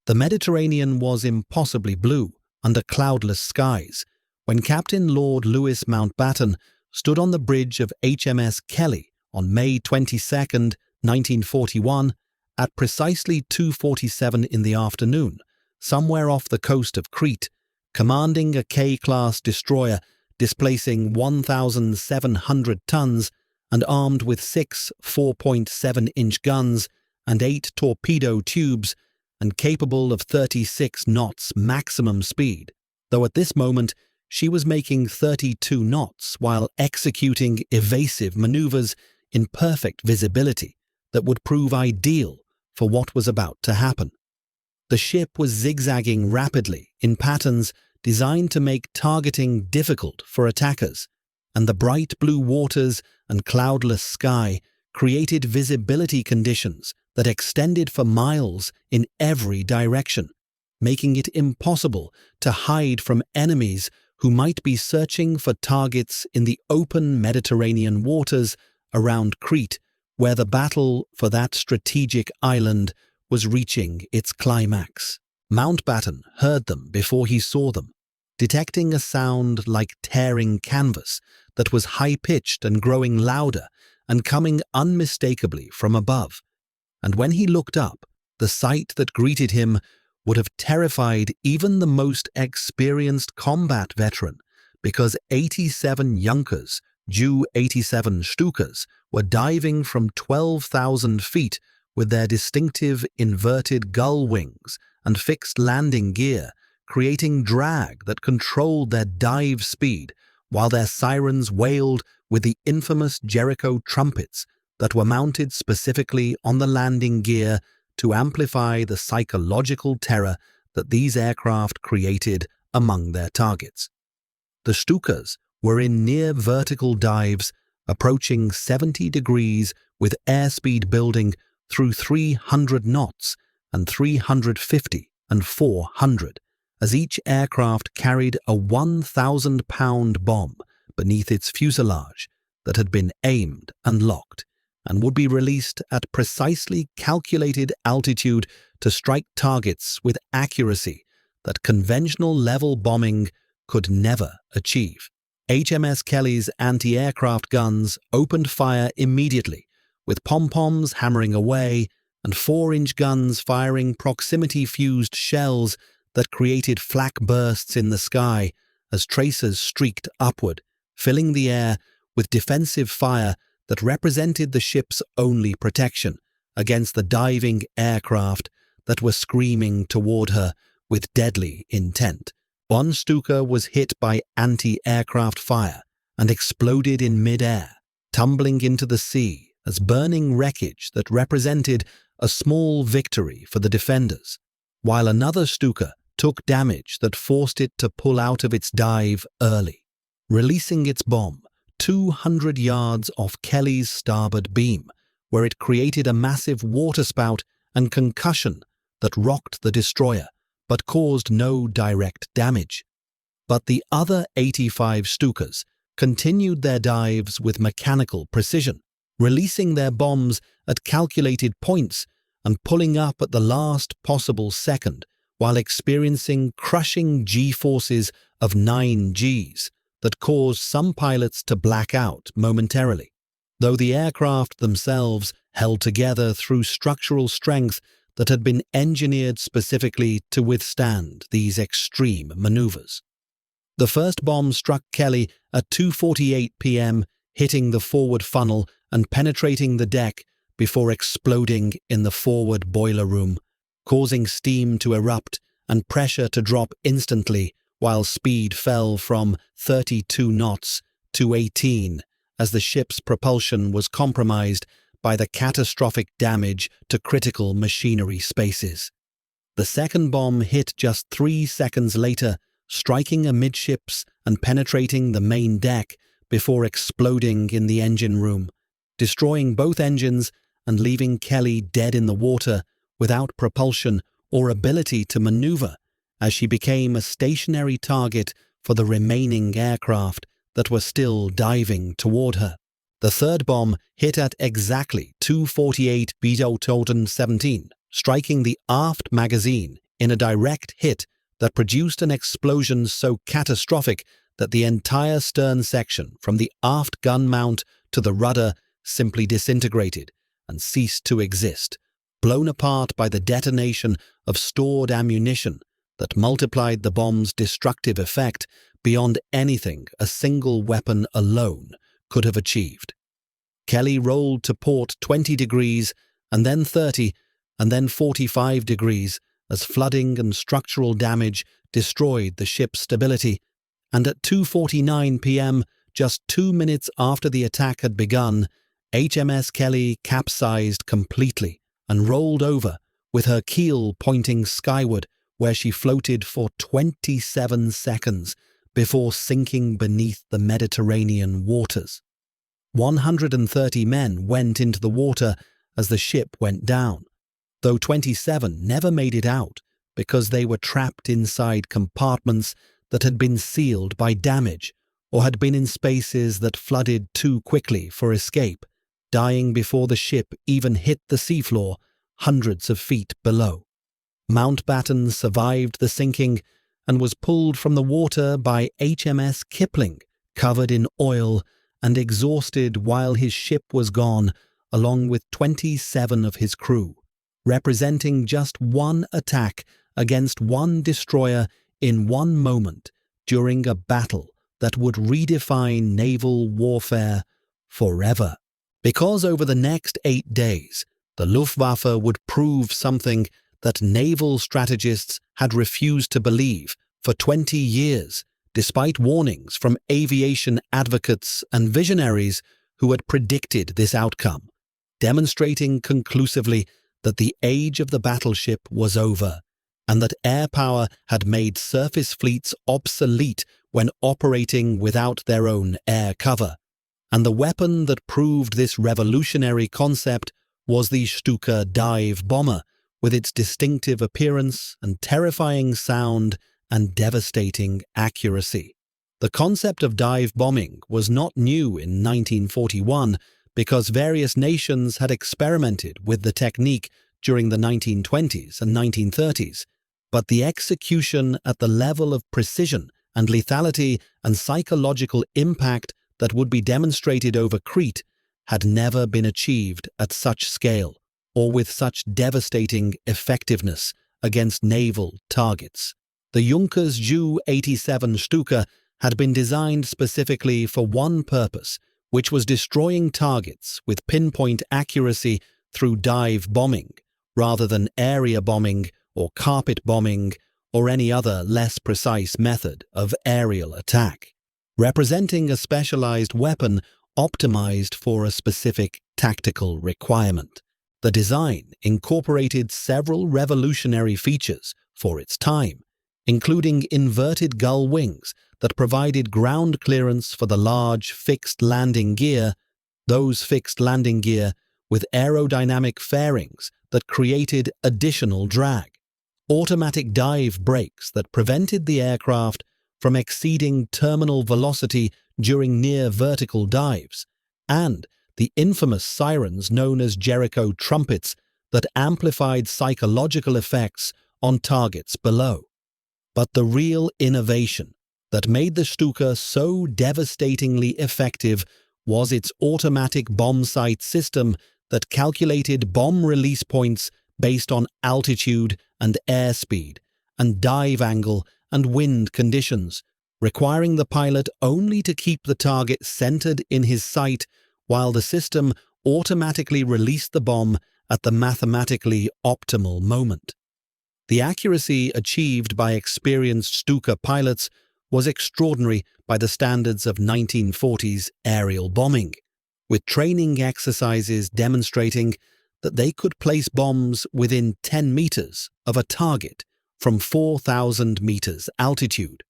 The Mediterranean was impossibly blue under cloudless skies when Captain Lord Louis Mountbatten stood on the bridge of HMS Kelly on May 22, 1941, at precisely 2:47 in the afternoon, somewhere off the coast of Crete, commanding a K-class destroyer displacing 1,700 tons and armed with 6 4.7-inch guns and 8 torpedo tubes and capable of 36 knots maximum speed, though at this moment she was making 32 knots while executing evasive maneuvers in perfect visibility that would prove ideal for what was about to happen. The ship was zigzagging rapidly in patterns designed to make targeting difficult for attackers, and the bright blue waters and cloudless sky created visibility conditions that extended for miles in every direction, making it impossible to hide from enemies who might be searching for targets in the open Mediterranean waters around Crete, where the battle for that strategic island was reaching its climax. Mountbatten heard them before he saw them, detecting a sound like tearing canvas that was high-pitched and growing louder and coming unmistakably from above. And when he looked up, the sight that greeted him would have terrified even the most experienced combat veteran, because 87 Junkers, Ju-87 Stukas, were diving from 12,000 feet with their distinctive inverted gull wings and fixed landing gear, creating drag that controlled their dive speed, while their sirens wailed with the infamous Jericho Trumpets that were mounted specifically on the landing gear to amplify the psychological terror that these aircraft created among their targets. The Stukas were in near vertical dives approaching 70 degrees with airspeed building through 300 knots and 350 and 400, as each aircraft carried a 1,000-pound bomb beneath its fuselage that had been aimed and locked, and would be released at precisely calculated altitude to strike targets with accuracy that conventional level bombing could never achieve. HMS Kelly's anti-aircraft guns opened fire immediately, with pom-poms hammering away and 4-inch guns firing proximity-fused shells that created flak bursts in the sky as tracers streaked upward, filling the air with defensive fire that represented the ship's only protection against the diving aircraft that were screaming toward her with deadly intent. One Stuka was hit by anti-aircraft fire and exploded in mid-air, tumbling into the sea as burning wreckage that represented a small victory for the defenders, while another Stuka took damage that forced it to pull out of its dive early, releasing its bomb 200 yards off Kelly's starboard beam, where it created a massive waterspout and concussion that rocked the destroyer but caused no direct damage. But the other 85 Stukas continued their dives with mechanical precision, releasing their bombs at calculated points and pulling up at the last possible second while experiencing crushing G-forces of 9 Gs that caused some pilots to black out momentarily, though the aircraft themselves held together through structural strength that had been engineered specifically to withstand these extreme maneuvers. The first bomb struck Kelly at 2:48 p.m., hitting the forward funnel and penetrating the deck before exploding in the forward boiler room, causing steam to erupt and pressure to drop instantly, while speed fell from 32 knots to 18 as the ship's propulsion was compromised by the catastrophic damage to critical machinery spaces. The second bomb hit just 3 seconds later, striking amidships and penetrating the main deck before exploding in the engine room, destroying both engines and leaving Kelly dead in the water without propulsion or ability to maneuver, as she became a stationary target for the remaining aircraft that were still diving toward her. The third bomb hit at exactly 2:48 BW 17, striking the aft magazine in a direct hit that produced an explosion so catastrophic that the entire stern section, from the aft gun mount to the rudder, simply disintegrated and ceased to exist, blown apart by the detonation of stored ammunition that multiplied the bomb's destructive effect beyond anything a single weapon alone could have achieved. Kelly rolled to port 20 degrees, and then 30, and then 45 degrees as flooding and structural damage destroyed the ship's stability, and at 2:49 p.m., just 2 minutes after the attack had begun, HMS Kelly capsized completely and rolled over, with her keel pointing skyward, where she floated for 27 seconds before sinking beneath the Mediterranean waters. 130 men went into the water as the ship went down, though 27 never made it out because they were trapped inside compartments that had been sealed by damage or had been in spaces that flooded too quickly for escape, dying before the ship even hit the seafloor hundreds of feet below. Mountbatten survived the sinking and was pulled from the water by HMS Kipling, covered in oil and exhausted while his ship was gone, along with 27 of his crew, representing just one attack against one destroyer in one moment during a battle that would redefine naval warfare forever. Because over the next 8 days, the Luftwaffe would prove something that naval strategists had refused to believe for 20 years, despite warnings from aviation advocates and visionaries who had predicted this outcome, demonstrating conclusively that the age of the battleship was over, and that air power had made surface fleets obsolete when operating without their own air cover. And the weapon that proved this revolutionary concept was the Stuka dive bomber, with its distinctive appearance and terrifying sound and devastating accuracy. The concept of dive bombing was not new in 1941 because various nations had experimented with the technique during the 1920s and 1930s, but the execution at the level of precision and lethality and psychological impact that would be demonstrated over Crete had never been achieved at such scale or with such devastating effectiveness against naval targets. The Junkers Ju-87 Stuka had been designed specifically for one purpose, which was destroying targets with pinpoint accuracy through dive bombing, rather than area bombing or carpet bombing or any other less precise method of aerial attack, representing a specialized weapon optimized for a specific tactical requirement. The design incorporated several revolutionary features for its time, including inverted gull wings that provided ground clearance for the large fixed landing gear, those fixed landing gear with aerodynamic fairings that created additional drag, automatic dive brakes that prevented the aircraft from exceeding terminal velocity during near vertical dives, and the infamous sirens known as Jericho Trumpets that amplified psychological effects on targets below. But the real innovation that made the Stuka so devastatingly effective was its automatic bombsight system that calculated bomb release points based on altitude and airspeed and dive angle and wind conditions, requiring the pilot only to keep the target centered in his sight while the system automatically released the bomb at the mathematically optimal moment. The accuracy achieved by experienced Stuka pilots was extraordinary by the standards of 1940s aerial bombing, with training exercises demonstrating that they could place bombs within 10 meters of a target from 4,000 meters altitude,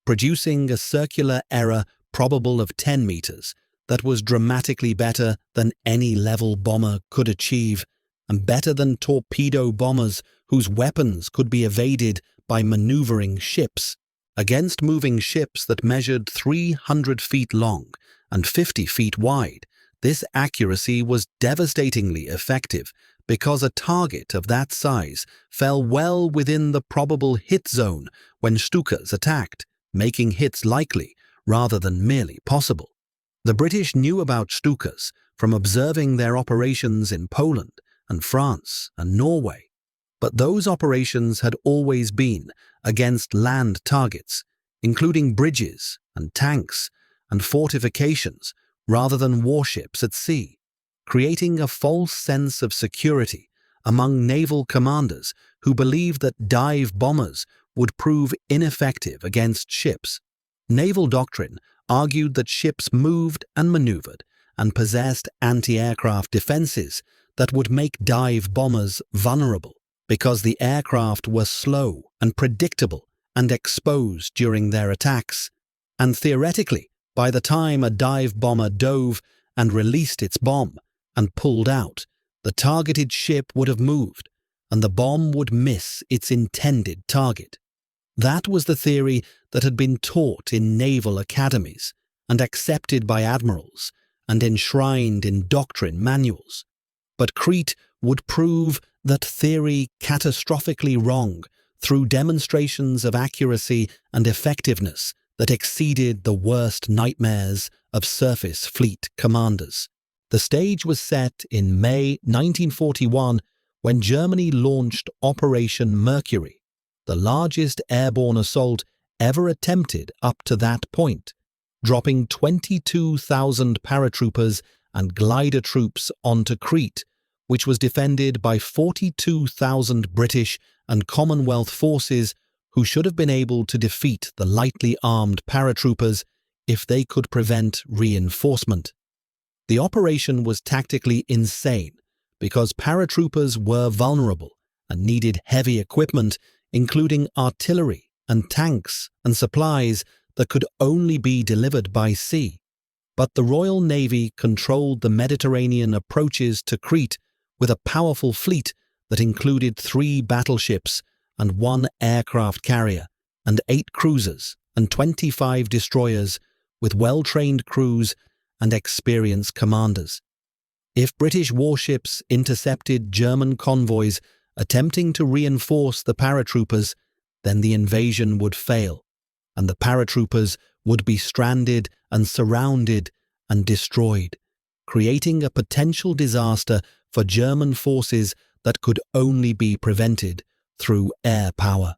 producing a circular error probable of 10 meters that was dramatically better than any level bomber could achieve, and better than torpedo bombers whose weapons could be evaded by maneuvering ships. Against moving ships that measured 300 feet long and 50 feet wide, this accuracy was devastatingly effective because a target of that size fell well within the probable hit zone when Stukas attacked, making hits likely rather than merely possible. The British knew about Stukas from observing their operations in Poland and France and Norway, but those operations had always been against land targets, including bridges and tanks and fortifications rather than warships at sea, creating a false sense of security among naval commanders who believed that dive bombers would prove ineffective against ships. Naval doctrine argued that ships moved and maneuvered and possessed anti-aircraft defenses that would make dive bombers vulnerable because the aircraft were slow and predictable and exposed during their attacks. And theoretically, by the time a dive bomber dove and released its bomb and pulled out, the targeted ship would have moved and the bomb would miss its intended target. That was the theory that had been taught in naval academies and accepted by admirals and enshrined in doctrine manuals. But Crete would prove that theory catastrophically wrong through demonstrations of accuracy and effectiveness that exceeded the worst nightmares of surface fleet commanders. The stage was set in May 1941 when Germany launched Operation Mercury, the largest airborne assault ever attempted up to that point, dropping 22,000 paratroopers and glider troops onto Crete, which was defended by 42,000 British and Commonwealth forces who should have been able to defeat the lightly armed paratroopers if they could prevent reinforcement. The operation was tactically insane because paratroopers were vulnerable and needed heavy equipment, including artillery and tanks and supplies that could only be delivered by sea. But the Royal Navy controlled the Mediterranean approaches to Crete with a powerful fleet that included 3 battleships and 1 aircraft carrier and 8 cruisers and 25 destroyers with well-trained crews and experienced commanders. If British warships intercepted German convoys attempting to reinforce the paratroopers, then the invasion would fail, and the paratroopers would be stranded and surrounded and destroyed, creating a potential disaster for German forces that could only be prevented through air power.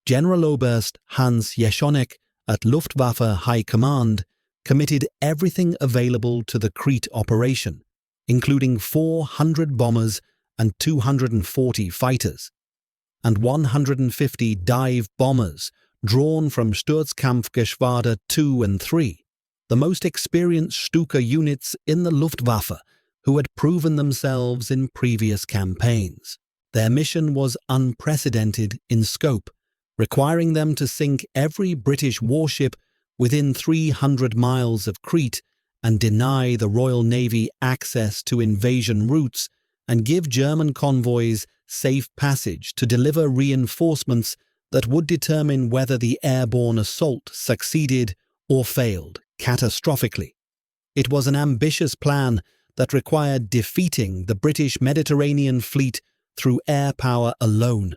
General Oberst Hans Jeschonek at Luftwaffe High Command committed everything available to the Crete operation, including 400 bombers and 240 fighters, and 150 dive bombers drawn from Sturzkampfgeschwader 2 and 3, the most experienced Stuka units in the Luftwaffe who had proven themselves in previous campaigns. Their mission was unprecedented in scope, requiring them to sink every British warship within 300 miles of Crete and deny the Royal Navy access to invasion routes and give German convoys safe passage to deliver reinforcements that would determine whether the airborne assault succeeded or failed catastrophically. It was an ambitious plan that required defeating the British Mediterranean fleet through air power alone,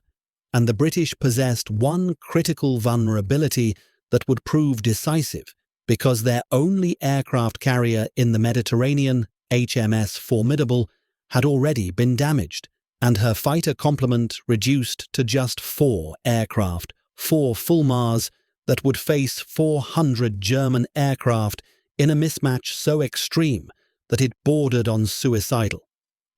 and the British possessed one critical vulnerability that would prove decisive because their only aircraft carrier in the Mediterranean, HMS Formidable, had already been damaged, and her fighter complement reduced to just 4 aircraft, 4 Fulmars, that would face 400 German aircraft in a mismatch so extreme that it bordered on suicidal.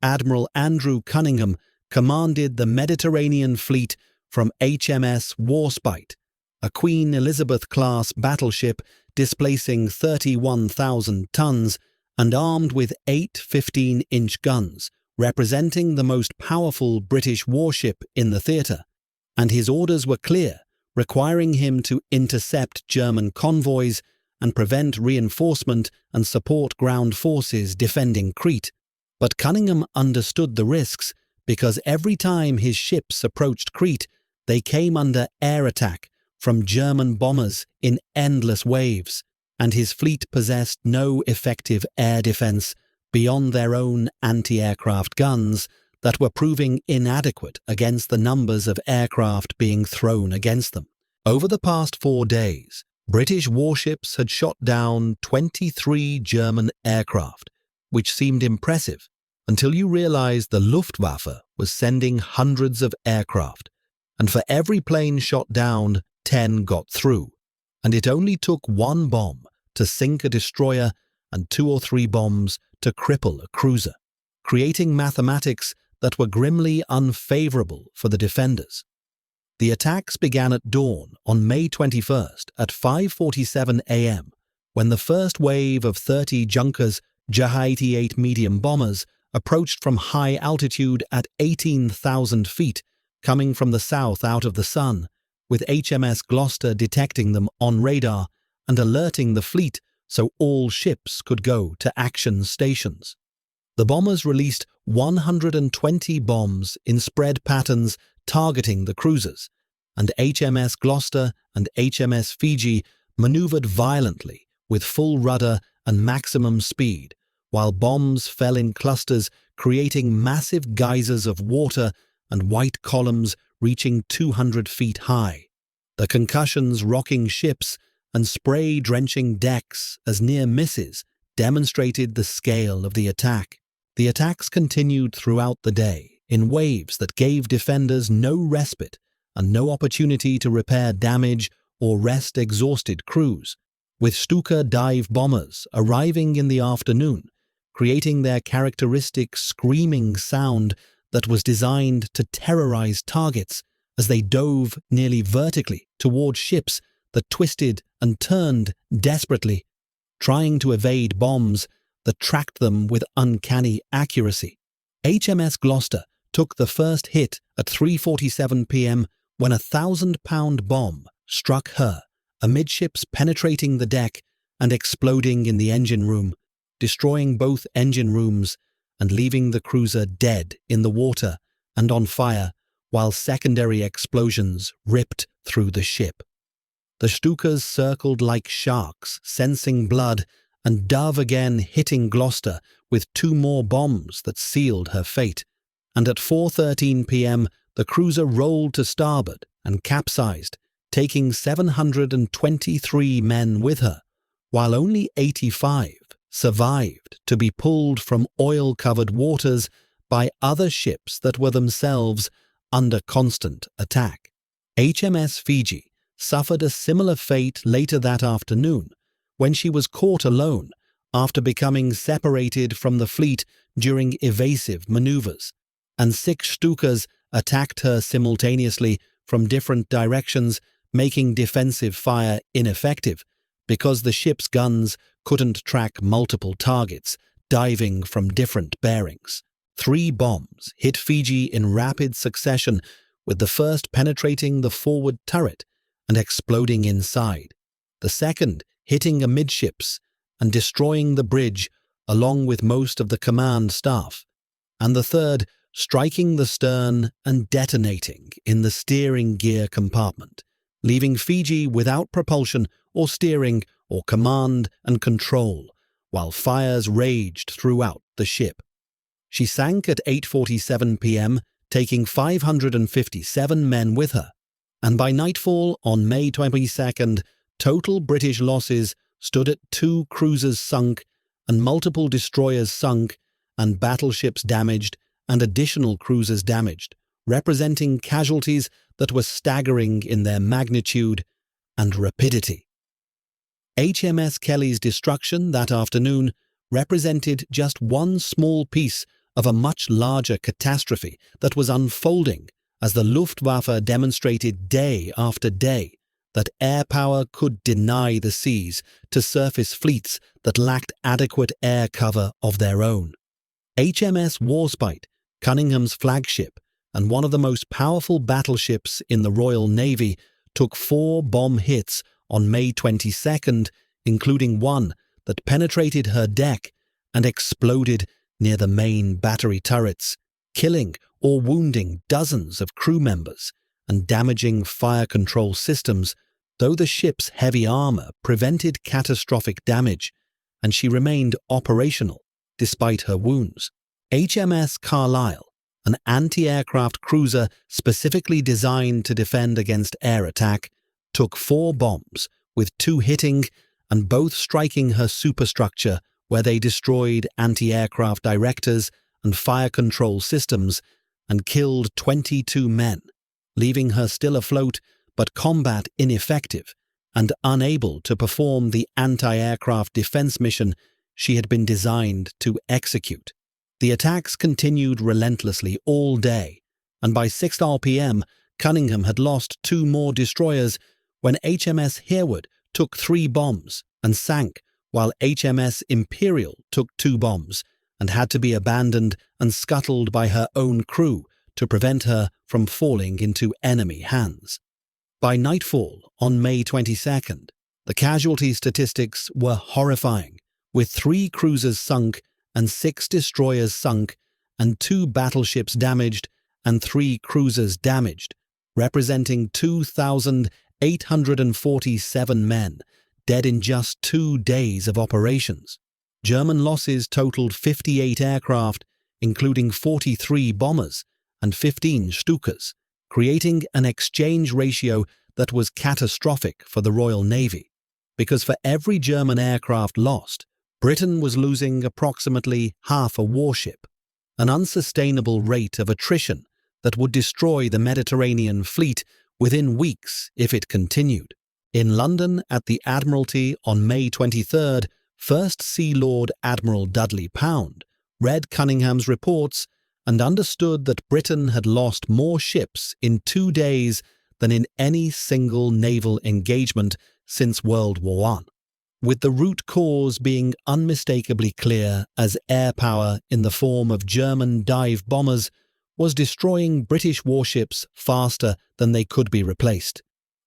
Admiral Andrew Cunningham commanded the Mediterranean fleet from HMS Warspite, a Queen Elizabeth-class battleship displacing 31,000 tons and armed with 8 15-inch guns, representing the most powerful British warship in the theatre, and his orders were clear, requiring him to intercept German convoys and prevent reinforcement and support ground forces defending Crete. But Cunningham understood the risks because every time his ships approached Crete, they came under air attack from German bombers in endless waves, and his fleet possessed no effective air defense beyond their own anti-aircraft guns that were proving inadequate against the numbers of aircraft being thrown against them. Over the past 4 days, British warships had shot down 23 German aircraft, which seemed impressive until you realized the Luftwaffe was sending hundreds of aircraft, and for every plane shot down, 10 got through, and it only took 1 bomb to sink a destroyer and 2 or 3 bombs to cripple a cruiser, creating mathematics that were grimly unfavorable for the defenders. The attacks began at dawn on May 21st at 5:47 a.m. when the first wave of 30 Junkers Ju-88 medium bombers approached from high altitude at 18,000 feet, coming from the south out of the sun, with HMS Gloucester detecting them on radar and alerting the fleet so all ships could go to action stations. The bombers released 120 bombs in spread patterns targeting the cruisers, and HMS Gloucester and HMS Fiji maneuvered violently with full rudder and maximum speed, while bombs fell in clusters, creating massive geysers of water and white columns reaching 200 feet high. The concussions rocking ships and spray drenching decks as near misses demonstrated the scale of the attack. The attacks continued throughout the day in waves that gave defenders no respite and no opportunity to repair damage or rest exhausted crews, with Stuka dive bombers arriving in the afternoon, creating their characteristic screaming sound that was designed to terrorize targets as they dove nearly vertically toward ships that twisted and turned desperately, trying to evade bombs that tracked them with uncanny accuracy. HMS Gloucester took the first hit at 3:47 p.m. when a 1,000-pound bomb struck her, amidships penetrating the deck and exploding in the engine room, destroying both engine rooms and leaving the cruiser dead in the water and on fire, while secondary explosions ripped through the ship. The Stukas circled like sharks, sensing blood, and dove again hitting Gloucester with 2 more bombs that sealed her fate. And at 4:13 p.m., the cruiser rolled to starboard and capsized, taking 723 men with her, while only 85 survived to be pulled from oil-covered waters by other ships that were themselves under constant attack. HMS Fiji suffered a similar fate later that afternoon when she was caught alone after becoming separated from the fleet during evasive maneuvers, and 6 Stukas attacked her simultaneously from different directions, making defensive fire ineffective because the ship's guns couldn't track multiple targets diving from different bearings. 3 bombs hit Fiji in rapid succession, with the first penetrating the forward turret and exploding inside, the second hitting amidships and destroying the bridge along with most of the command staff, and the third striking the stern and detonating in the steering gear compartment, leaving Fiji without propulsion or steering or command and control, while fires raged throughout the ship. She sank at 8:47 p.m., taking 557 men with her, and by nightfall on May 22nd, total British losses stood at 2 cruisers sunk and multiple destroyers sunk and battleships damaged and additional cruisers damaged, representing casualties that were staggering in their magnitude and rapidity. HMS Kelly's destruction that afternoon represented just one small piece of a much larger catastrophe that was unfolding as the Luftwaffe demonstrated day after day that air power could deny the seas to surface fleets that lacked adequate air cover of their own. HMS Warspite, Cunningham's flagship and one of the most powerful battleships in the Royal Navy, took 4 bomb hits on May 22nd, including one that penetrated her deck and exploded near the main battery turrets, killing or wounding dozens of crew members and damaging fire control systems, though the ship's heavy armor prevented catastrophic damage, and she remained operational despite her wounds. HMS Carlisle, an anti-aircraft cruiser specifically designed to defend against air attack, took 4 bombs, with 2 hitting and both striking her superstructure where they destroyed anti-aircraft directors and fire control systems and killed 22 men, leaving her still afloat but combat ineffective and unable to perform the anti-aircraft defense mission she had been designed to execute. The attacks continued relentlessly all day, and by 6 p.m. Cunningham had lost 2 more destroyers when HMS Hereward took 3 bombs and sank, while HMS Imperial took 2 bombs and had to be abandoned and scuttled by her own crew to prevent her from falling into enemy hands. By nightfall on May 22nd, the casualty statistics were horrifying, with 3 cruisers sunk and 6 destroyers sunk and 2 battleships damaged and 3 cruisers damaged, representing 2,847 men dead in just 2 days of operations. German losses totaled 58 aircraft, including 43 bombers and 15 Stukas, creating an exchange ratio that was catastrophic for the Royal Navy, because for every German aircraft lost, Britain was losing approximately half a warship, an unsustainable rate of attrition that would destroy the Mediterranean fleet within weeks if it continued. In London at the Admiralty on May 23rd, First Sea Lord Admiral Dudley Pound read Cunningham's reports and understood that Britain had lost more ships in 2 days than in any single naval engagement since World War I, with the root cause being unmistakably clear as air power in the form of German dive bombers was destroying British warships faster than they could be replaced.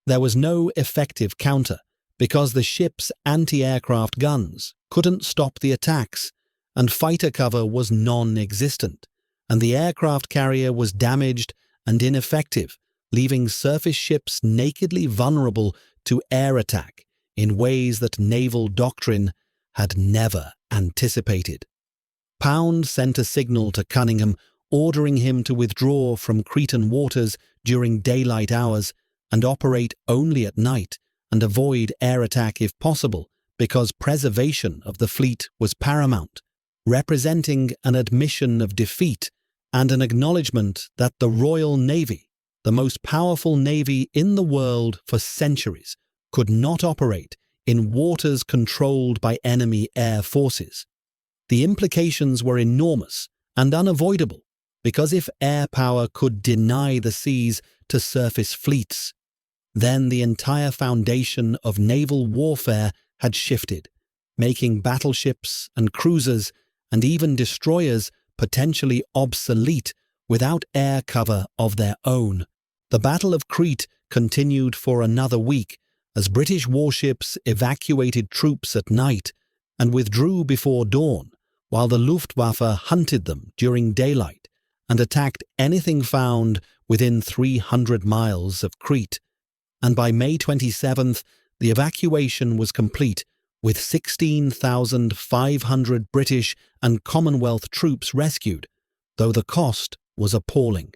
There was no effective counter because the ship's anti-aircraft guns couldn't stop the attacks and fighter cover was non-existent, and the aircraft carrier was damaged and ineffective, leaving surface ships nakedly vulnerable to air attack in ways that naval doctrine had never anticipated. Pound sent a signal to Cunningham ordering him to withdraw from Cretan waters during daylight hours and operate only at night and avoid air attack if possible because preservation of the fleet was paramount, representing an admission of defeat and an acknowledgement that the Royal Navy, the most powerful navy in the world for centuries, could not operate in waters controlled by enemy air forces. The implications were enormous and unavoidable, because if air power could deny the seas to surface fleets, then the entire foundation of naval warfare had shifted, making battleships and cruisers and even destroyers potentially obsolete without air cover of their own. The Battle of Crete continued for another week as British warships evacuated troops at night and withdrew before dawn, while the Luftwaffe hunted them during daylight and attacked anything found within 300 miles of Crete. And by May 27th, the evacuation was complete, with 16,500 British and Commonwealth troops rescued, though the cost was appalling.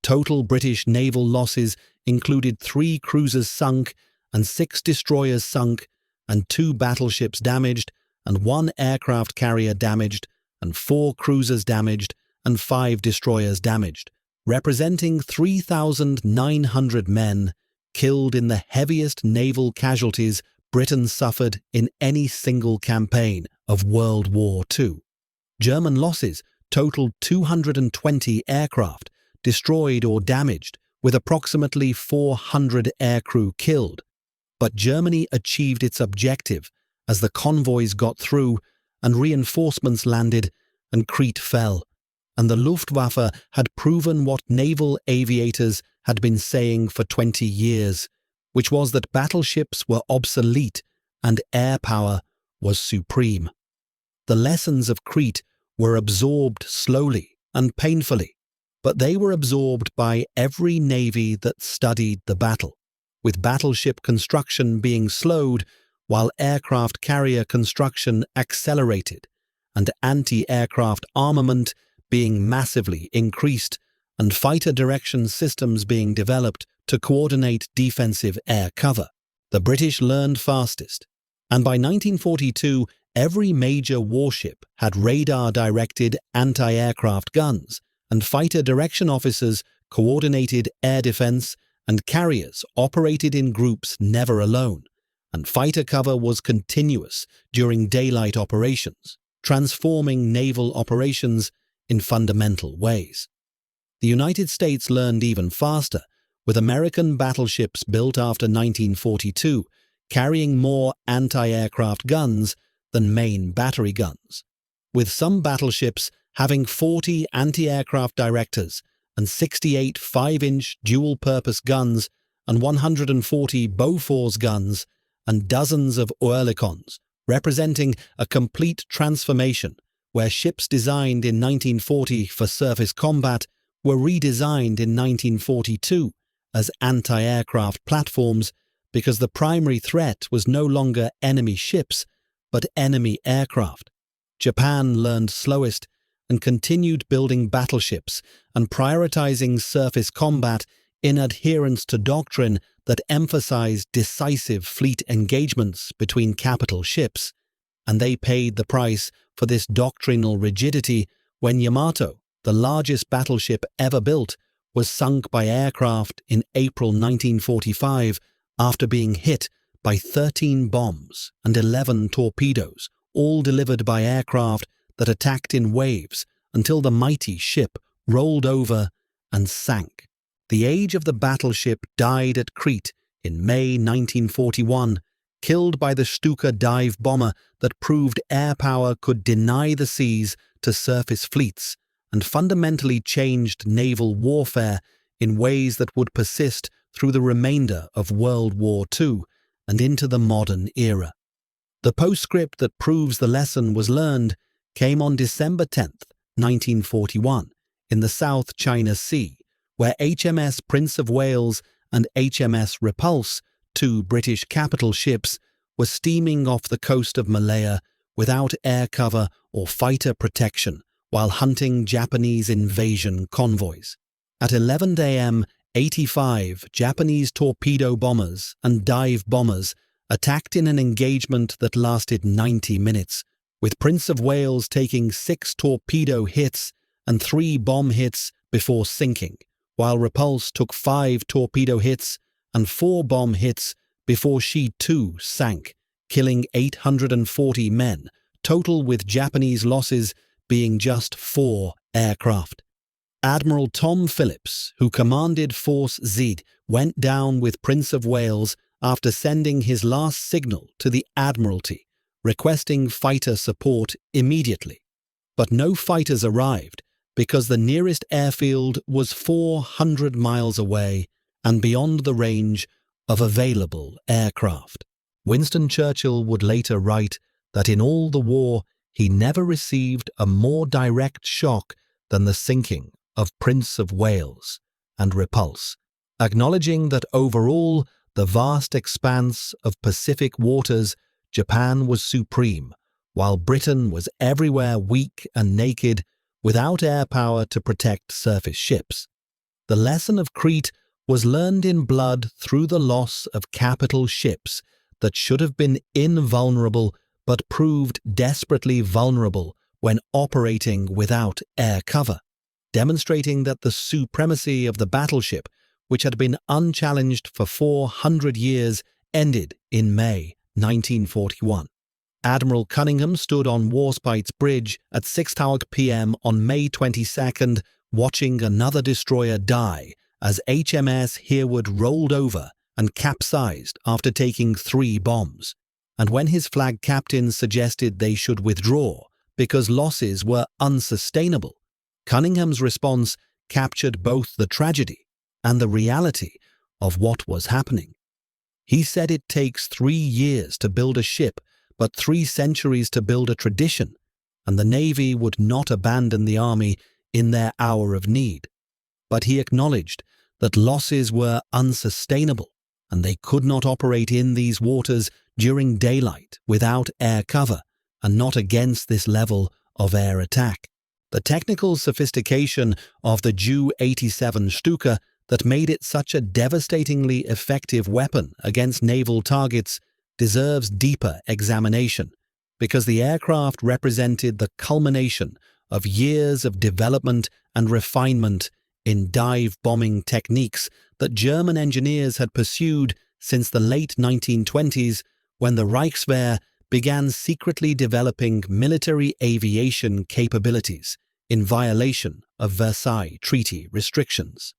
Total British naval losses included 3 cruisers sunk and 6 destroyers sunk and 2 battleships damaged and 1 aircraft carrier damaged and 4 cruisers damaged and 5 destroyers damaged, representing 3,900 men killed in the heaviest naval casualties Britain suffered in any single campaign of World War II. German losses totaled 220 aircraft, destroyed or damaged, with approximately 400 aircrew killed. But Germany achieved its objective as the convoys got through and reinforcements landed and Crete fell, and the Luftwaffe had proven what naval aviators had been saying for 20 years, which was that battleships were obsolete and air power was supreme. The lessons of Crete were absorbed slowly and painfully, but they were absorbed by every navy that studied the battle, with battleship construction being slowed while aircraft carrier construction accelerated and anti-aircraft armament being massively increased and fighter direction systems being developed to coordinate defensive air cover. The British learned fastest, and by 1942, every major warship had radar-directed anti-aircraft guns, and fighter direction officers coordinated air defense, and carriers operated in groups never alone, and fighter cover was continuous during daylight operations, transforming naval operations in fundamental ways. The United States learned even faster, with American battleships built after 1942 carrying more anti-aircraft guns than main battery guns, with some battleships having 40 anti-aircraft directors and 68 5-inch dual-purpose guns and 140 Bofors guns and dozens of Oerlikons, representing a complete transformation where ships designed in 1940 for surface combat were redesigned in 1942 as anti-aircraft platforms because the primary threat was no longer enemy ships but enemy aircraft. Japan learned slowest and continued building battleships and prioritizing surface combat in adherence to doctrine that emphasized decisive fleet engagements between capital ships, and they paid the price for this doctrinal rigidity when Yamato, the largest battleship ever built, was sunk by aircraft in April 1945 after being hit by 13 bombs and 11 torpedoes, all delivered by aircraft that attacked in waves until the mighty ship rolled over and sank. The age of the battleship died at Crete in May 1941, killed by the Stuka dive bomber that proved air power could deny the seas to surface fleets and fundamentally changed naval warfare in ways that would persist through the remainder of World War II and into the modern era. The postscript that proves the lesson was learned came on December 10, 1941, in the South China Sea, where HMS Prince of Wales and HMS Repulse, two British capital ships, were steaming off the coast of Malaya without air cover or fighter protection while hunting Japanese invasion convoys. At 11 a.m., 85 Japanese torpedo bombers and dive bombers attacked in an engagement that lasted 90 minutes, with Prince of Wales taking 6 torpedo hits and 3 bomb hits before sinking, while Repulse took 5 torpedo hits and 4 bomb hits before she too sank, killing 840 men, total with Japanese losses being just 4 aircraft. Admiral Tom Phillips, who commanded Force Z, went down with Prince of Wales after sending his last signal to the Admiralty, requesting fighter support immediately. But no fighters arrived because the nearest airfield was 400 miles away and beyond the range of available aircraft. Winston Churchill would later write that in all the war he never received a more direct shock than the sinking of Prince of Wales and Repulse, acknowledging that overall the vast expanse of Pacific waters Japan was supreme, while Britain was everywhere weak and naked, without air power to protect surface ships. The lesson of Crete was learned in blood through the loss of capital ships that should have been invulnerable but proved desperately vulnerable when operating without air cover, demonstrating that the supremacy of the battleship, which had been unchallenged for 400 years, ended in May 1941. Admiral Cunningham stood on Warspite's Bridge at 6 p.m. on May 22nd, watching another destroyer die as HMS Hereward rolled over and capsized after taking 3 bombs, and when his flag captain suggested they should withdraw because losses were unsustainable, Cunningham's response captured both the tragedy and the reality of what was happening. He said it takes 3 years to build a ship, but 3 centuries to build a tradition, and the Navy would not abandon the Army in their hour of need. But he acknowledged that losses were unsustainable, and they could not operate in these waters during daylight without air cover, and not against this level of air attack. The technical sophistication of the Ju-87 Stuka that made it such a devastatingly effective weapon against naval targets deserves deeper examination, because the aircraft represented the culmination of years of development and refinement in dive bombing techniques that German engineers had pursued since the late 1920s, when the Reichswehr began secretly developing military aviation capabilities in violation of Versailles Treaty restrictions.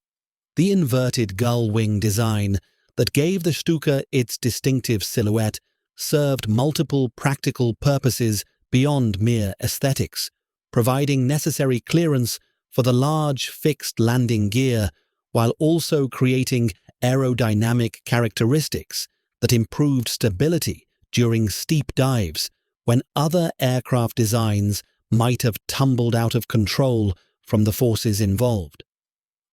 The inverted gull wing design that gave the Stuka its distinctive silhouette served multiple practical purposes beyond mere aesthetics, providing necessary clearance for the large fixed landing gear while also creating aerodynamic characteristics that improved stability during steep dives when other aircraft designs might have tumbled out of control from the forces involved.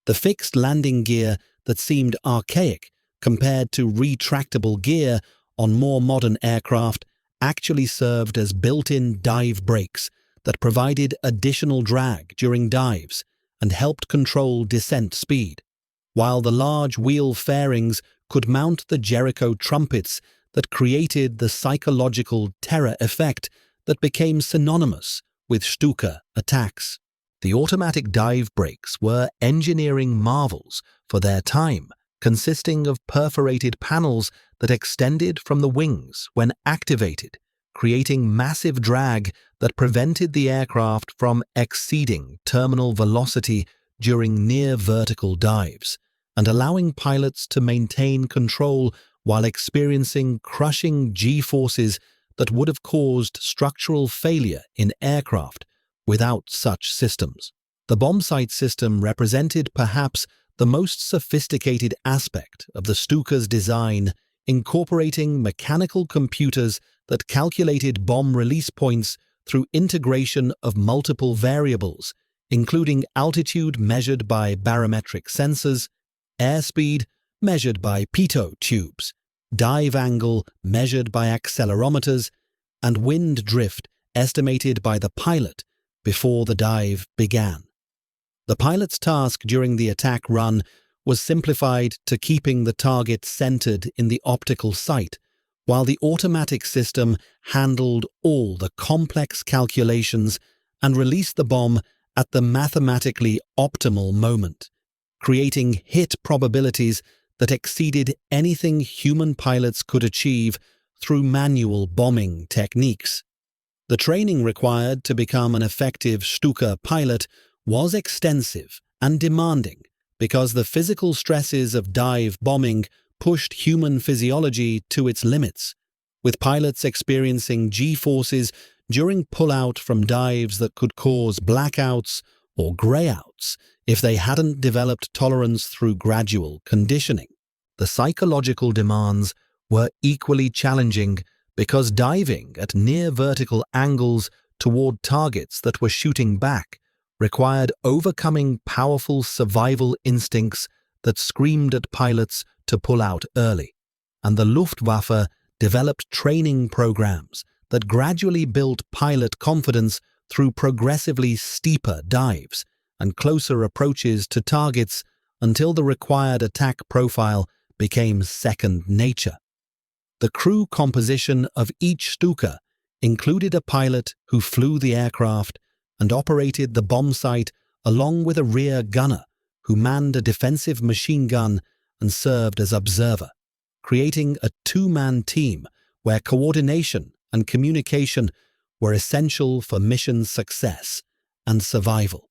The fixed landing gear that seemed archaic compared to retractable gear on more modern aircraft actually served as built-in dive brakes that provided additional drag during dives and helped control descent speed, while the large wheel fairings could mount the Jericho Trumpets that created the psychological terror effect that became synonymous with Stuka attacks. The automatic dive brakes were engineering marvels for their time, consisting of perforated panels that extended from the wings when activated, creating massive drag that prevented the aircraft from exceeding terminal velocity during near-vertical dives, and allowing pilots to maintain control while experiencing crushing G-forces that would have caused structural failure in aircraft without such systems. The bombsight system represented perhaps the most sophisticated aspect of the Stuka's design, incorporating mechanical computers that calculated bomb release points through integration of multiple variables, including altitude measured by barometric sensors, airspeed measured by pitot tubes, dive angle measured by accelerometers, and wind drift estimated by the pilot before the dive began. The pilot's task during the attack run was simplified to keeping the target centered in the optical sight, while the automatic system handled all the complex calculations and released the bomb at the mathematically optimal moment, creating hit probabilities that exceeded anything human pilots could achieve through manual bombing techniques. The training required to become an effective Stuka pilot was extensive and demanding because the physical stresses of dive bombing pushed human physiology to its limits, with pilots experiencing G-forces during pull-out from dives that could cause blackouts or greyouts if they hadn't developed tolerance through gradual conditioning. The psychological demands were equally challenging because diving at near-vertical angles toward targets that were shooting back required overcoming powerful survival instincts that screamed at pilots to pull out early, and the Luftwaffe developed training programs that gradually built pilot confidence through progressively steeper dives and closer approaches to targets until the required attack profile became second nature. The crew composition of each Stuka included a pilot who flew the aircraft and operated the bombsight along with a rear gunner who manned a defensive machine gun and served as observer, creating a two-man team where coordination and communication were essential for mission success and survival.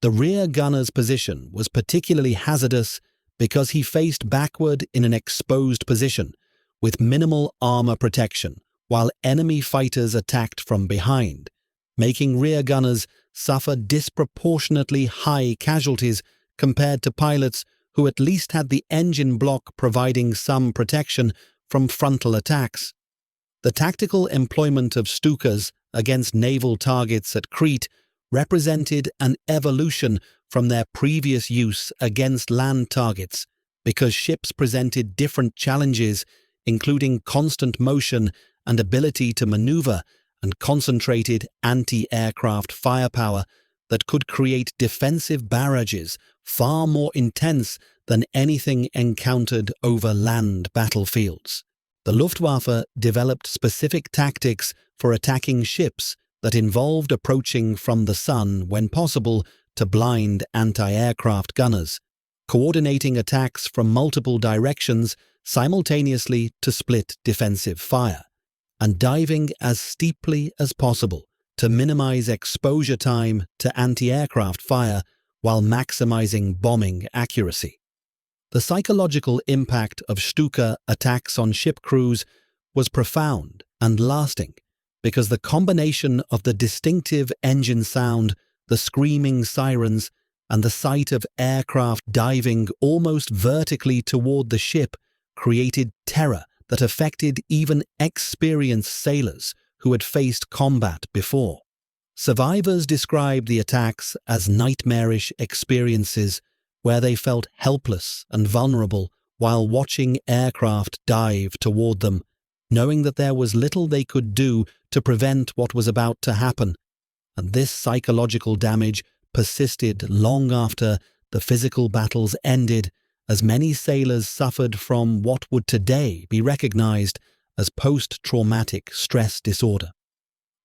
The rear gunner's position was particularly hazardous because he faced backward in an exposed position with minimal armor protection while enemy fighters attacked from behind, making rear gunners suffer disproportionately high casualties compared to pilots who at least had the engine block providing some protection from frontal attacks. The tactical employment of Stukas against naval targets at Crete represented an evolution from their previous use against land targets because ships presented different challenges, including constant motion and ability to maneuver and concentrated anti-aircraft firepower that could create defensive barrages far more intense than anything encountered over land battlefields. The Luftwaffe developed specific tactics for attacking ships that involved approaching from the sun when possible to blind anti-aircraft gunners, coordinating attacks from multiple directions simultaneously to split defensive fire, and diving as steeply as possible to minimize exposure time to anti-aircraft fire while maximizing bombing accuracy. The psychological impact of Stuka attacks on ship crews was profound and lasting because the combination of the distinctive engine sound, the screaming sirens, and the sight of aircraft diving almost vertically toward the ship created terror that affected even experienced sailors who had faced combat before. Survivors described the attacks as nightmarish experiences where they felt helpless and vulnerable while watching aircraft dive toward them, knowing that there was little they could do to prevent what was about to happen. And this psychological damage persisted long after the physical battles ended, as many sailors suffered from what would today be recognized as post-traumatic stress disorder.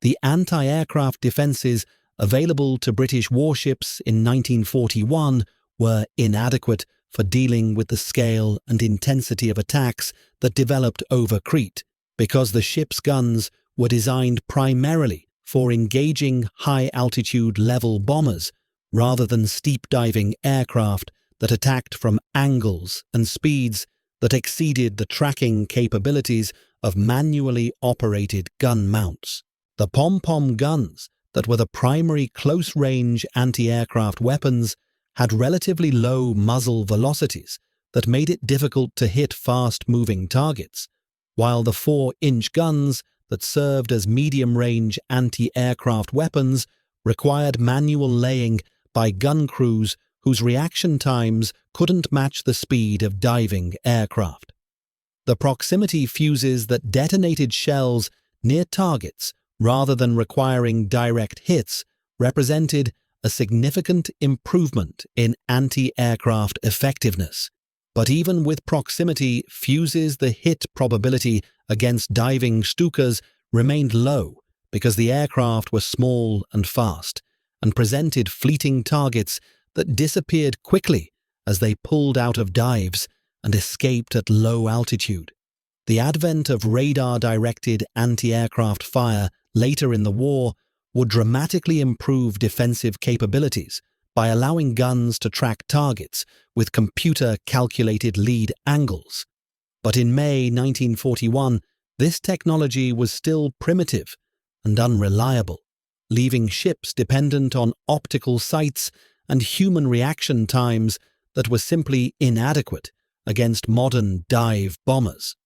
The anti-aircraft defenses available to British warships in 1941 were inadequate for dealing with the scale and intensity of attacks that developed over Crete, because the ship's guns were designed primarily for engaging high-altitude level bombers rather than steep-diving aircraft that attacked from angles and speeds that exceeded the tracking capabilities of manually operated gun mounts. The pom-pom guns that were the primary close-range anti-aircraft weapons had relatively low muzzle velocities that made it difficult to hit fast-moving targets, while the 4-inch guns that served as medium-range anti-aircraft weapons required manual laying by gun crews whose reaction times couldn't match the speed of diving aircraft. The proximity fuses that detonated shells near targets rather than requiring direct hits represented a significant improvement in anti-aircraft effectiveness. But even with proximity fuses, the hit probability against diving Stukas remained low because the aircraft were small and fast and presented fleeting targets that disappeared quickly as they pulled out of dives and escaped at low altitude. The advent of radar-directed anti-aircraft fire later in the war would dramatically improve defensive capabilities by allowing guns to track targets with computer-calculated lead angles. But in May 1941, this technology was still primitive and unreliable, leaving ships dependent on optical sights and human reaction times that were simply inadequate against modern dive bombers.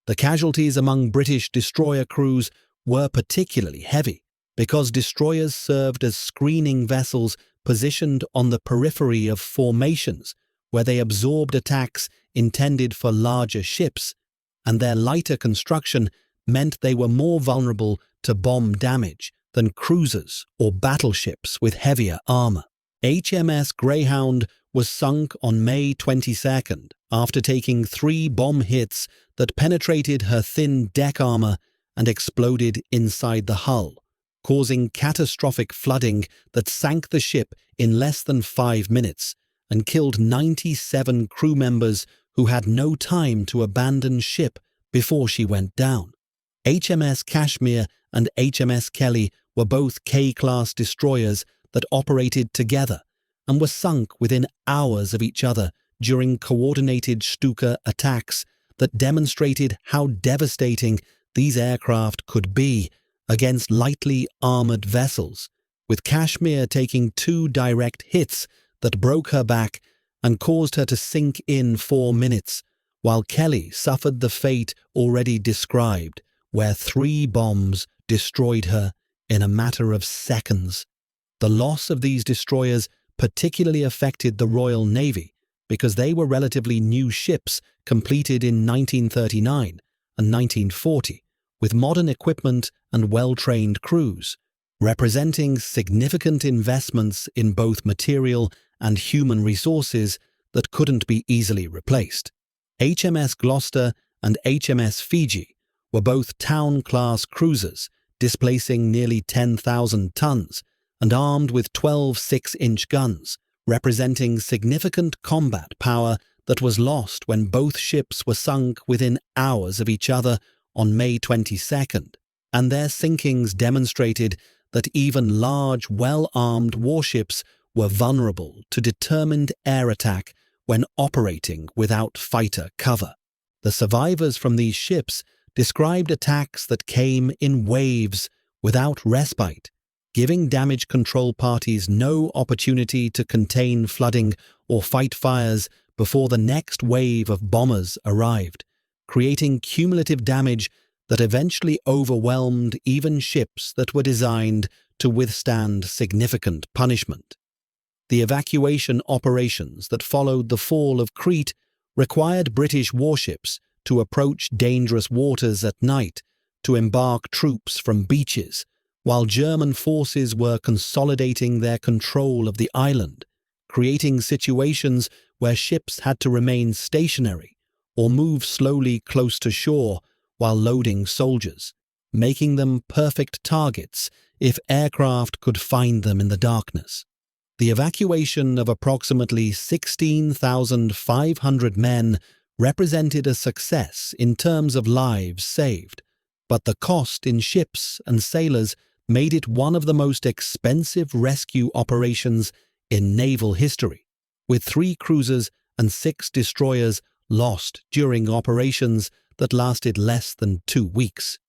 The casualties among British destroyer crews were particularly heavy because destroyers served as screening vessels positioned on the periphery of formations where they absorbed attacks intended for larger ships, and their lighter construction meant they were more vulnerable to bomb damage than cruisers or battleships with heavier armor. HMS Greyhound was sunk on May 22nd after taking 3 bomb hits that penetrated her thin deck armor and exploded inside the hull, causing catastrophic flooding that sank the ship in less than 5 minutes and killed 97 crew members who had no time to abandon ship before she went down. HMS Kashmir and HMS Kelly were both K-class destroyers that operated together and were sunk within hours of each other during coordinated Stuka attacks that demonstrated how devastating these aircraft could be against lightly armored vessels, with Kashmir taking 2 direct hits that broke her back and caused her to sink in 4 minutes, while Kelly suffered the fate already described, where 3 bombs destroyed her in a matter of seconds. The loss of these destroyers particularly affected the Royal Navy because they were relatively new ships completed in 1939 and 1940, with modern equipment and well-trained crews. representing significant investments in both material and human resources that couldn't be easily replaced. HMS Gloucester and HMS Fiji were both town-class cruisers, displacing nearly 10,000 tons and armed with 12 6-inch guns, representing significant combat power that was lost when both ships were sunk within hours of each other on May 22nd, and their sinkings demonstrated that even large, well-armed warships were vulnerable to determined air attack when operating without fighter cover. The survivors from these ships described attacks that came in waves without respite, giving damage control parties no opportunity to contain flooding or fight fires before the next wave of bombers arrived, creating cumulative damage that eventually overwhelmed even ships that were designed to withstand significant punishment. The evacuation operations that followed the fall of Crete required British warships to approach dangerous waters at night to embark troops from beaches, while German forces were consolidating their control of the island, creating situations where ships had to remain stationary or move slowly close to shore while loading soldiers, making them perfect targets if aircraft could find them in the darkness. The evacuation of approximately 16,500 men represented a success in terms of lives saved, but the cost in ships and sailors made it one of the most expensive rescue operations in naval history, with 3 cruisers and 6 destroyers lost during operations that lasted less than 2 weeks.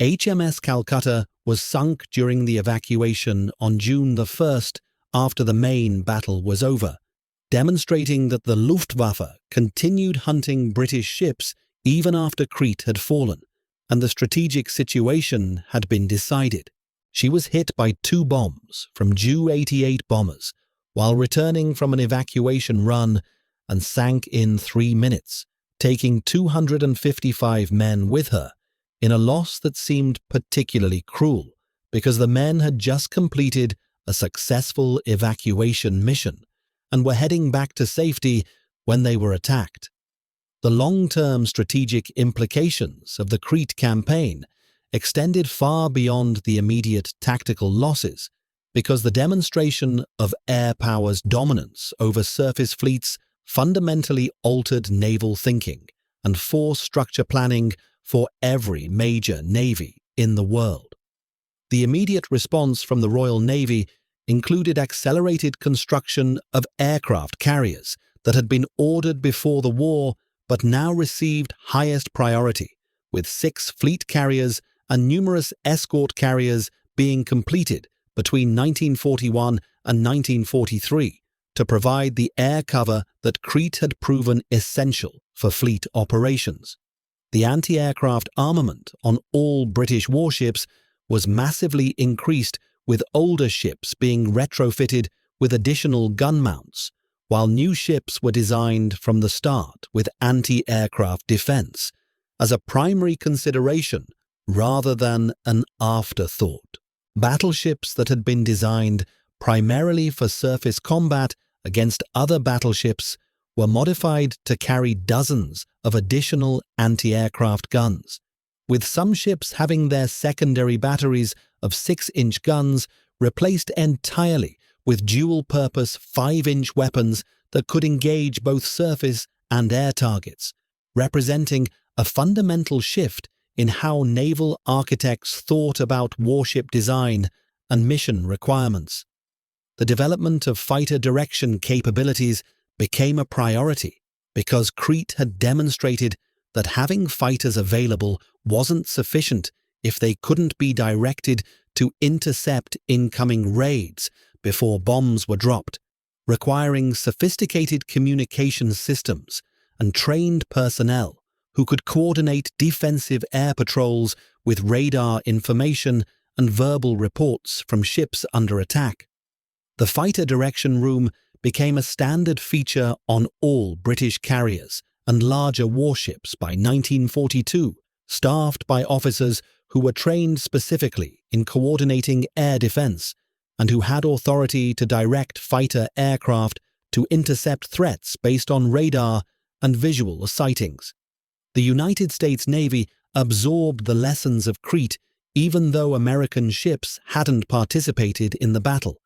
HMS Calcutta was sunk during the evacuation on June the 1st after the main battle was over, demonstrating that the Luftwaffe continued hunting British ships even after Crete had fallen, and the strategic situation had been decided. She was hit by 2 bombs from Ju-88 bombers while returning from an evacuation run and sank in 3 minutes, taking 255 men with her, in a loss that seemed particularly cruel because the men had just completed a successful evacuation mission and were heading back to safety when they were attacked. The long-term strategic implications of the Crete campaign extended far beyond the immediate tactical losses, because the demonstration of air power's dominance over surface fleets fundamentally altered naval thinking and force structure planning for every major navy in the world. The immediate response from the Royal Navy included accelerated construction of aircraft carriers that had been ordered before the war but now received highest priority, with 6 fleet carriers and numerous escort carriers being completed between 1941 and 1943 to provide the air cover that Crete had proven essential for fleet operations. The anti-aircraft armament on all British warships was massively increased, with older ships being retrofitted with additional gun mounts, while new ships were designed from the start with anti-aircraft defense as a primary consideration rather than an afterthought. Battleships that had been designed primarily for surface combat against other battleships were modified to carry dozens of additional anti-aircraft guns, with some ships having their secondary batteries of 6-inch guns replaced entirely with dual-purpose 5-inch weapons that could engage both surface and air targets, representing a fundamental shift in how naval architects thought about warship design and mission requirements. The development of fighter direction capabilities became a priority because Crete had demonstrated that having fighters available wasn't sufficient if they couldn't be directed to intercept incoming raids before bombs were dropped, requiring sophisticated communication systems and trained personnel who could coordinate defensive air patrols with radar information and verbal reports from ships under attack. The fighter direction room became a standard feature on all British carriers and larger warships by 1942, staffed by officers who were trained specifically in coordinating air defense and who had authority to direct fighter aircraft to intercept threats based on radar and visual sightings. The United States Navy absorbed the lessons of Crete even though American ships hadn't participated in the battle,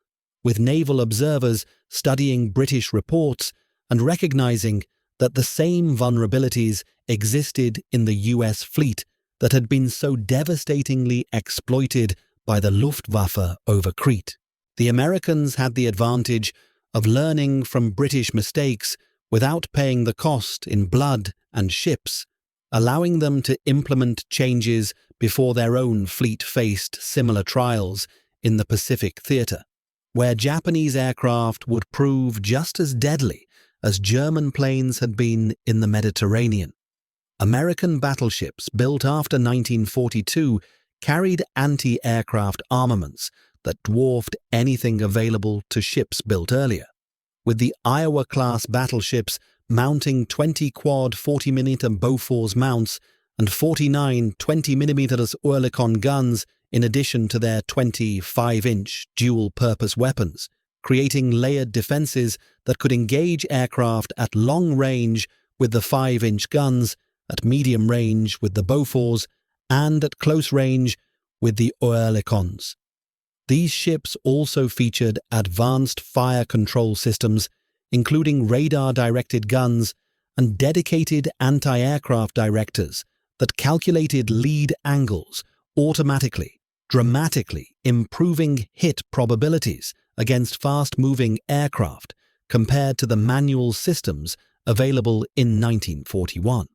with naval observers studying British reports and recognizing that the same vulnerabilities existed in the US fleet that had been so devastatingly exploited by the Luftwaffe over Crete. The Americans had the advantage of learning from British mistakes without paying the cost in blood and ships, allowing them to implement changes before their own fleet faced similar trials in the Pacific theater, where Japanese aircraft would prove just as deadly as German planes had been in the Mediterranean. American battleships built after 1942 carried anti-aircraft armaments that dwarfed anything available to ships built earlier, with the Iowa-class battleships mounting 20 quad 40mm Bofors mounts and 49 20mm Oerlikon guns in addition to their 25-inch dual-purpose weapons, creating layered defenses that could engage aircraft at long range with the 5-inch guns, at medium range with the Bofors, and at close range with the Oerlikons. These ships also featured advanced fire control systems, including radar-directed guns and dedicated anti-aircraft directors that calculated lead angles automatically, dramatically improving hit probabilities against fast-moving aircraft compared to the manual systems available in 1941.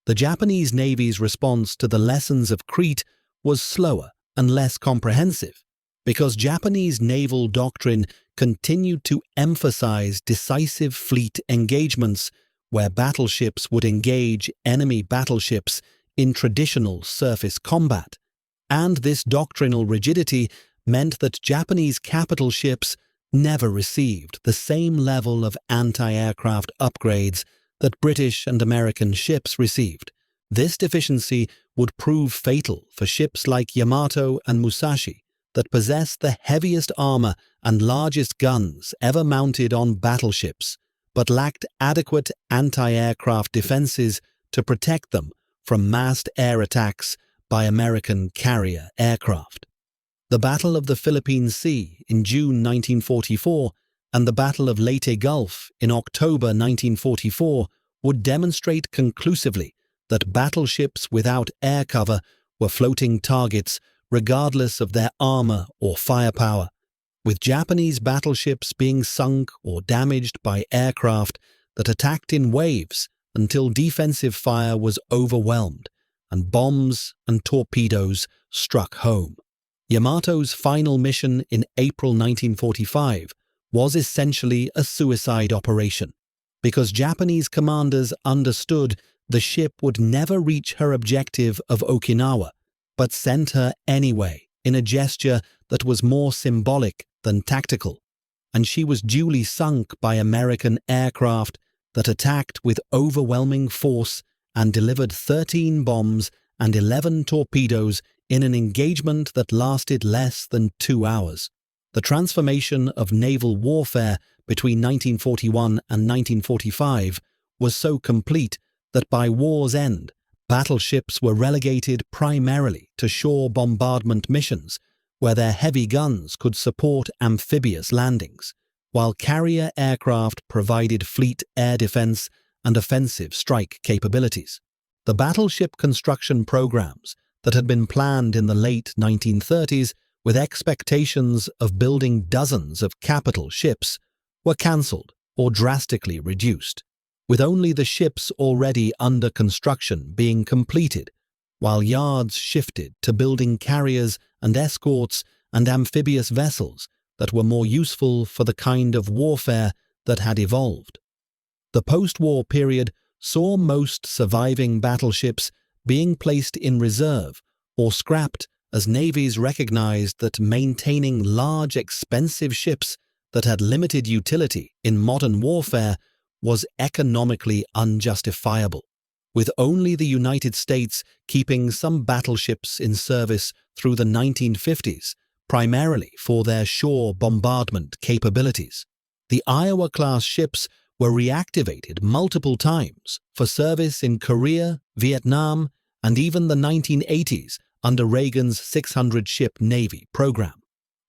The Japanese Navy's response to the lessons of Crete was slower and less comprehensive, because Japanese naval doctrine continued to emphasize decisive fleet engagements where battleships would engage enemy battleships in traditional surface combat, and this doctrinal rigidity meant that Japanese capital ships never received the same level of anti-aircraft upgrades that British and American ships received. This deficiency would prove fatal for ships like Yamato and Musashi that possessed the heaviest armor and largest guns ever mounted on battleships, but lacked adequate anti-aircraft defenses to protect them from massed air attacks by American carrier aircraft. The Battle of the Philippine Sea in June 1944 and the Battle of Leyte Gulf in October 1944 would demonstrate conclusively that battleships without air cover were floating targets regardless of their armor or firepower, with Japanese battleships being sunk or damaged by aircraft that attacked in waves until defensive fire was overwhelmed and bombs and torpedoes struck home. Yamato's final mission in April 1945 was essentially a suicide operation, because Japanese commanders understood the ship would never reach her objective of Okinawa, but sent her anyway in a gesture that was more symbolic than tactical, and she was duly sunk by American aircraft that attacked with overwhelming force and delivered 13 bombs and 11 torpedoes in an engagement that lasted less than 2 hours. The transformation of naval warfare between 1941 and 1945 was so complete that by war's end, battleships were relegated primarily to shore bombardment missions, where their heavy guns could support amphibious landings, while carrier aircraft provided fleet air defense and offensive strike capabilities. The battleship construction programs that had been planned in the late 1930s with expectations of building dozens of capital ships were cancelled or drastically reduced, with only the ships already under construction being completed, while yards shifted to building carriers and escorts and amphibious vessels that were more useful for the kind of warfare that had evolved. The post-war period saw most surviving battleships being placed in reserve or scrapped as navies recognized that maintaining large, expensive ships that had limited utility in modern warfare was economically unjustifiable, with only the United States keeping some battleships in service through the 1950s, primarily for their shore bombardment capabilities. The Iowa-class ships were reactivated multiple times for service in Korea, Vietnam, and even the 1980s under Reagan's 600-ship Navy program.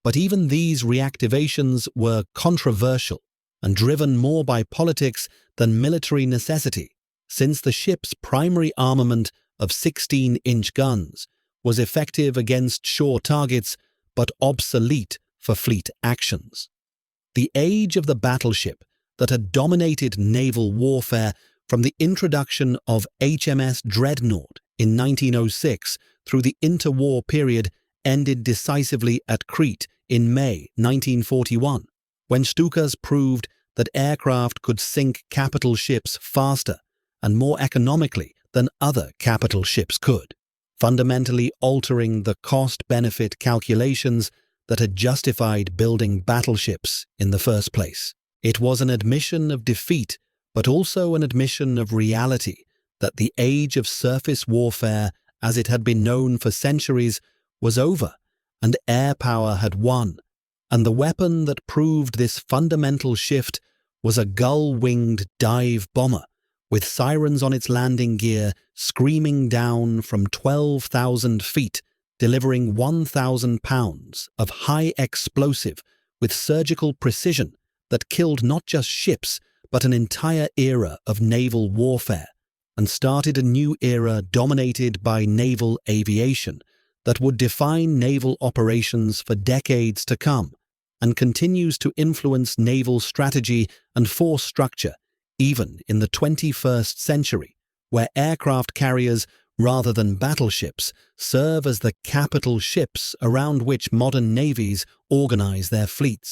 But even these reactivations were controversial and driven more by politics than military necessity, since the ship's primary armament of 16-inch guns was effective against shore targets but obsolete for fleet actions. The age of the battleship that had dominated naval warfare from the introduction of HMS Dreadnought in 1906 through the interwar period ended decisively at Crete in May 1941, when Stukas proved that aircraft could sink capital ships faster and more economically than other capital ships could, fundamentally altering the cost-benefit calculations that had justified building battleships in the first place. It was an admission of defeat, but also an admission of reality that the age of surface warfare, as it had been known for centuries, was over, and air power had won, and the weapon that proved this fundamental shift was a gull-winged dive bomber, with sirens on its landing gear screaming down from 12,000 feet, delivering 1,000 pounds of high explosive with surgical precision that killed not just ships but an entire era of naval warfare, and started a new era dominated by naval aviation that would define naval operations for decades to come, and continues to influence naval strategy and force structure even in the 21st century, where aircraft carriers, rather than battleships, serve as the capital ships around which modern navies organize their fleets.